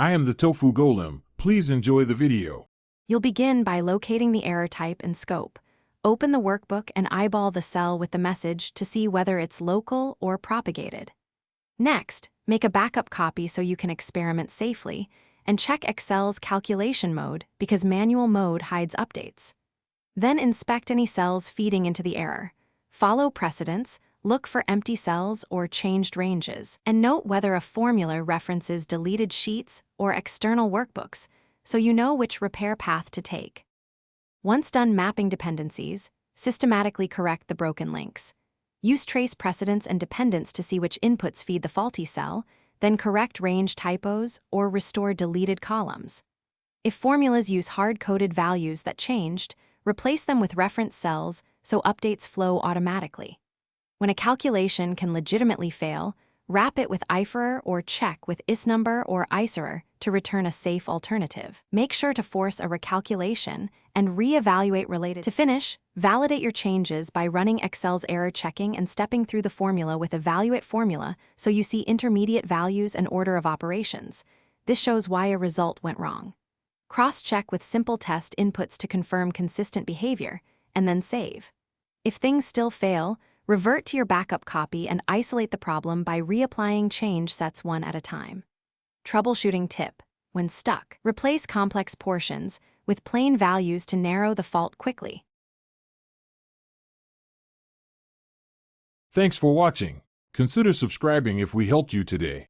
I am the Tofu Golem. Please enjoy the video. You'll begin by locating the error type and scope. Open the workbook and eyeball the cell with the message to see whether it's local or propagated. Next, make a backup copy so you can experiment safely, and check Excel's calculation mode because manual mode hides updates. Then inspect any cells feeding into the error. Follow precedents, look for empty cells or changed ranges, and note whether a formula references deleted sheets or external workbooks so you know which repair path to take. Once done mapping dependencies, systematically correct the broken links. Use trace precedents and dependents to see which inputs feed the faulty cell, then correct range typos or restore deleted columns. If formulas use hard-coded values that changed, replace them with reference cells so updates flow automatically. When a calculation can legitimately fail, wrap it with IFERROR or check with isNumber or ICERROR to return a safe alternative. Make sure to force a recalculation and re-evaluate related. To finish, validate your changes by running Excel's error checking and stepping through the formula with Evaluate Formula so you see intermediate values and order of operations. This shows why a result went wrong. Cross-check with simple test inputs to confirm consistent behavior, and then save. If things still fail, revert to your backup copy and isolate the problem by reapplying change sets one at a time. Troubleshooting tip: when stuck, replace complex portions with plain values to narrow the fault quickly. Thanks for watching. Consider subscribing if we helped you today.